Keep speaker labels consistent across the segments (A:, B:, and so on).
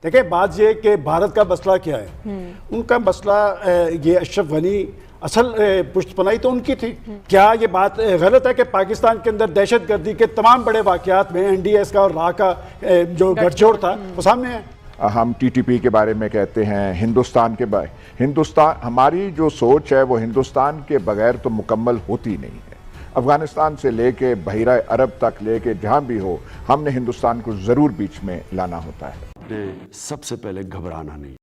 A: देखिए, बात ये कि भारत का मसला क्या है। उनका मसला ये अशरफ गनी असल पुष्टपनाही तो उनकी थी। क्या ये बात गलत है कि पाकिस्तान के अंदर दहशतगर्दी के तमाम बड़े वाकयात में एनडीएस का और रा का जो गठजोड़ था वो सामने है।
B: हम टीटीपी के बारे में कहते हैं, हिंदुस्तान हमारी जो सोच है वो हिंदुस्तान के बगैर तो मुकम्मल होती नहीं है। अफगानिस्तान से लेके बहिरा अरब तक लेके जहाँ भी हो, हमने हिंदुस्तान को ज़रूर बीच में लाना होता है।
C: सबसे पहले घबराना नहीं।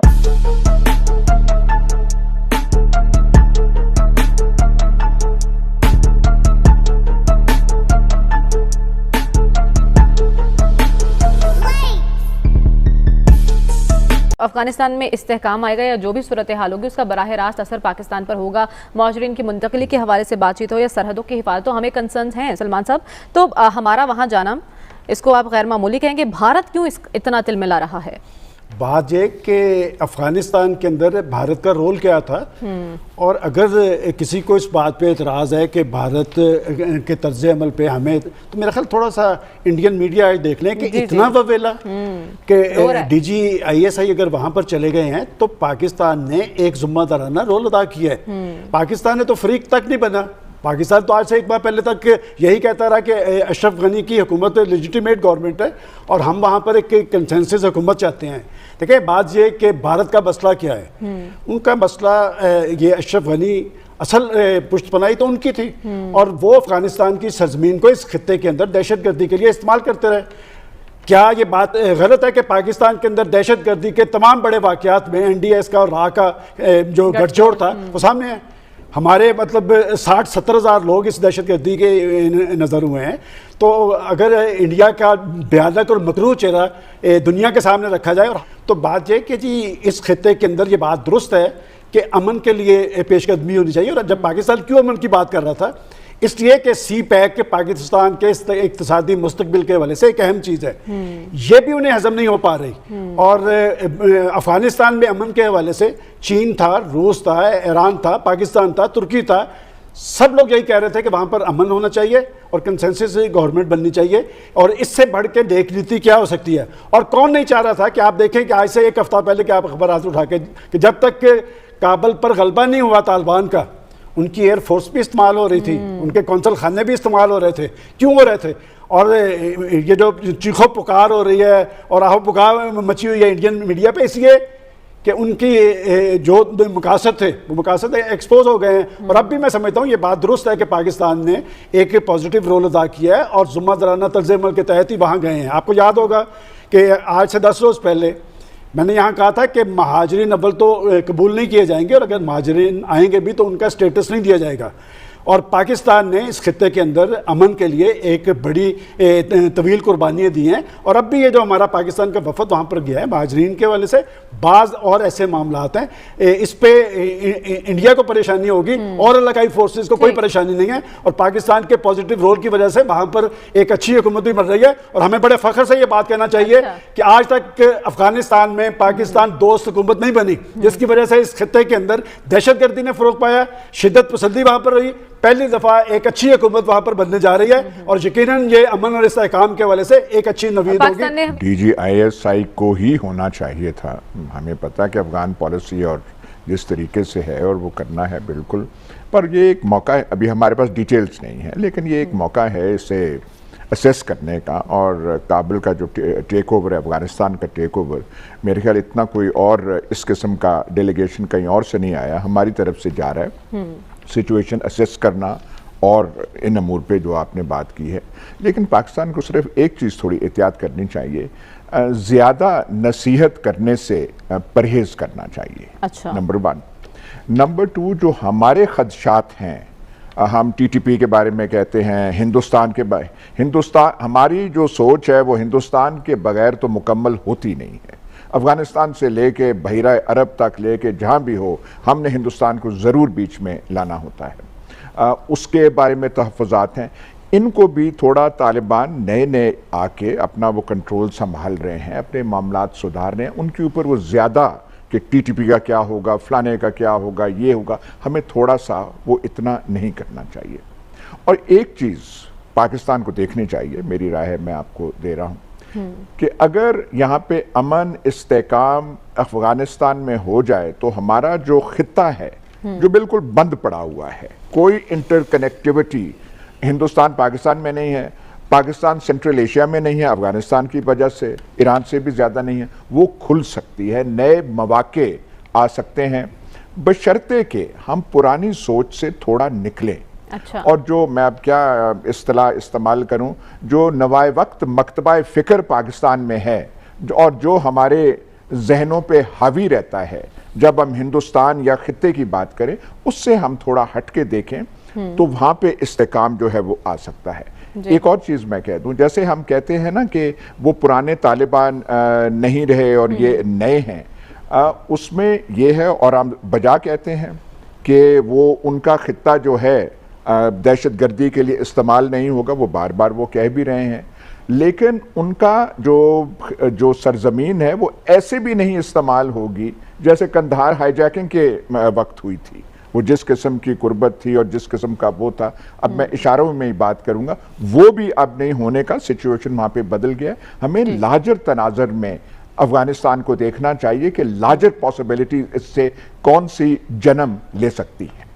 D: अफगानिस्तान में इस्तेहकाम आएगा या जो भी सूरत हाल होगी उसका बराह रास्त असर पाकिस्तान पर होगा। मुहाजिरीन की मुंतकिली के हवाले से बातचीत हो या सरहदों की हिफाजत, तो हमें कंसर्न्स हैं सलमान साहब। तो हमारा वहाँ जाना, इसको आप गैर मामूली कहेंगे। भारत क्यों इतना तिलमिला रहा है?
A: बात ये कि अफगानिस्तान के अंदर भारत का रोल क्या था, और अगर किसी को इस बात पे एतराज़ है कि भारत के तर्ज अमल पे हमें, तो मेरा ख्याल थोड़ा सा इंडियन मीडिया आज देख लें कि इतना ववेला कि DGISI अगर वहाँ पर चले गए हैं तो पाकिस्तान ने एक ज़िम्मेदाराना रोल अदा किया है। पाकिस्तान ने तो फ्रीक तक नहीं बना। पाकिस्तान तो आज से एक बार पहले तक यही कहता रहा कि अशरफ गनी की हुकूमत लेजिटिमेट गवर्नमेंट है और हम वहाँ पर एक कंसेंसस हुकूमत चाहते हैं। देखिए, बात ये कि भारत का मसला क्या है। उनका मसला ये अशरफ गनी असल पुष्टपनाही तो उनकी थी, और वो अफगानिस्तान की सरजमीन को इस खित्ते के अंदर दहशतगर्दी के लिए इस्तेमाल करते रहे। क्या ये बात गलत है कि पाकिस्तान के अंदर दहशतगर्दी के तमाम बड़े वाकयात में एनडीएस का और रा का जो गठजोड़ था वो सामने है। हमारे मतलब 60-70 हज़ार लोग इस दहशतगर्दी के नज़र हुए हैं। तो अगर इंडिया का भयानक और मकरूह चेहरा दुनिया के सामने रखा जाए, तो बात यह कि जी इस खित्ते के अंदर ये बात दुरुस्त है कि अमन के लिए पेशकदमी होनी चाहिए। और जब पाकिस्तान क्यों अमन की बात कर रहा था, इसलिए कि CPEC के पाकिस्तान के इक़्तिसादी मुस्तकबिल के हवाले से एक अहम चीज़ है, ये भी उन्हें हजम नहीं हो पा रही। और अफगानिस्तान में अमन के हवाले से चीन था, रूस था, ईरान था, पाकिस्तान था, तुर्की था, सब लोग यही कह रहे थे कि वहाँ पर अमन होना चाहिए और कंसेंसस गवर्नमेंट बननी चाहिए, और इससे बढ़ के देख नीति क्या हो सकती है। और कौन नहीं चाह रहा था कि आप देखें कि आज से एक हफ्ता पहले क्या खबर हाथ उठा के कि जब तक काबुल पर गलबा नहीं हुआ तालिबान का, उनकी एयरफोर्स भी इस्तेमाल हो रही थी, उनके कौंसल खाने भी इस्तेमाल हो रहे थे। क्यों हो रहे थे? और ये जो चीखो पुकार हो रही है और आहो पुकार मची हुई है इंडियन मीडिया पे, इसलिए कि उनकी जो मकासद थे वो मकासद एक्सपोज हो गए हैं। और अब भी मैं समझता हूँ ये बात दुरुस्त है कि पाकिस्तान ने एक पॉजिटिव रोल अदा किया है और ज़िम्मेदाराना तर्ज अमल के तहत ही वहाँ गए हैं। आपको याद होगा कि आज से 10 रोज़ पहले मैंने यहाँ कहा था कि महाजरीन अव्वल तो कबूल नहीं किए जाएंगे, और अगर महाजरीन आएंगे भी तो उनका स्टेटस नहीं दिया जाएगा। और पाकिस्तान ने इस खित्ते के अंदर अमन के लिए एक बड़ी तवील कुर्बानियाँ दी हैं। और अब भी ये जो हमारा पाकिस्तान का वफद वहाँ पर गया है महाजरीन के वाले से, बाज़ और ऐसे मामलात हैं, इस पे इंडिया को परेशानी होगी और इलाकाई फोर्सेस को कोई परेशानी नहीं है। और पाकिस्तान के पॉजिटिव रोल की वजह से वहाँ पर एक अच्छी हुकूमत भी बन रही है। और हमें बड़े फ़ख्र से ये बात कहना चाहिए कि आज तक अफगानिस्तान में पाकिस्तान दोस्त हुकूमत नहीं बनी, जिसकी वजह से इस खित्ते के अंदर दहशतगर्दी ने फ़रोग़ पाया, शिद्दत पसंदी वहाँ पर रही। पहली दफ़ा एक अच्छी हुकूमत वहाँ पर बनने जा रही है, और यकीनन ये अमन और इस्तेहकाम के वाले से एक अच्छी नवीद होगी।
B: DGISI को ही होना चाहिए था। हमें पता कि अफगान पॉलिसी और जिस तरीके से है और वो करना है बिल्कुल, पर ये एक मौका है। अभी हमारे पास डिटेल्स नहीं है, लेकिन ये एक मौका है इसे असेस करने का। और काबुल का जो टेक ओवर है, अफगानिस्तान का टेक ओवर, मेरे ख्याल इतना कोई और इस किस्म का डेलीगेशन कहीं और से नहीं आया, हमारी तरफ से जा रहा है सिचुएशन असेस करना और इन अमूर पे जो आपने बात की है। लेकिन पाकिस्तान को सिर्फ एक चीज़ थोड़ी एहतियात करनी चाहिए, ज़्यादा नसीहत करने से परहेज़ करना चाहिए।
D: अच्छा।
B: नंबर 1। नंबर 2, जो हमारे खदशात हैं, हम टीटीपी के बारे में कहते हैं, हिंदुस्तान हमारी जो सोच है वो हिंदुस्तान के बगैर तो मुकम्मल होती नहीं है। अफगानिस्तान से लेके बहिरा अरब तक लेके जहाँ भी हो, हमने हिंदुस्तान को ज़रूर बीच में लाना होता है। उसके बारे में तहफ़्फ़ुज़ात हैं। इनको भी थोड़ा तालिबान नए आके अपना वो कंट्रोल संभाल रहे हैं, अपने मामलात सुधार रहे हैं, उनके ऊपर वो ज़्यादा कि टीटीपी का क्या होगा, फलाने का क्या होगा, ये होगा, हमें थोड़ा सा वो इतना नहीं करना चाहिए। और एक चीज़ पाकिस्तान को देखनी चाहिए, मेरी राय है, मैं आपको दे रहा हूँ कि अगर यहाँ पे अमन इस्तेकाम अफगानिस्तान में हो जाए तो हमारा जो खित्ता है जो बिल्कुल बंद पड़ा हुआ है, कोई इंटरकनेक्टिविटी हिंदुस्तान पाकिस्तान में नहीं है, पाकिस्तान सेंट्रल एशिया में नहीं है, अफगानिस्तान की वजह से, ईरान से भी ज़्यादा नहीं है, वो खुल सकती है, नए मौके आ सकते हैं, बशर्ते कि हम पुरानी सोच से थोड़ा निकलें।
D: अच्छा।
B: और जो मैं अब क्या इस्तिलाह इस्तेमाल करूं, जो नवाए वक्त मकतबा फ़िक्र पाकिस्तान में है और जो हमारे जहनों पे हावी रहता है जब हम हिंदुस्तान या खित्ते की बात करें, उससे हम थोड़ा हट के देखें तो वहाँ पे इस्तेकाम जो है वो आ सकता है। एक और चीज़ मैं कह दूं, जैसे हम कहते हैं ना कि वो पुराने तालिबान नहीं रहे और ये नए हैं, उसमें ये है, और हम बजा कहते हैं कि वो उनका खित्ता जो है दहशत गर्दी के लिए इस्तेमाल नहीं होगा, वो बार बार वो कह भी रहे हैं, लेकिन उनका जो सरजमीन है वो ऐसे भी नहीं इस्तेमाल होगी जैसे कंधार हाईजैकिंग के वक्त हुई थी। वो जिस किस्म की कुर्बत थी और जिस किस्म का वो था, अब मैं इशारों में ही बात करूंगा, वो भी अब नहीं होने का सिचुएशन वहाँ पे बदल गया। हमें लार्जर तनाजर में अफगानिस्तान को देखना चाहिए कि लार्जर पॉसिबिलिटी इससे कौन सी जन्म ले सकती है।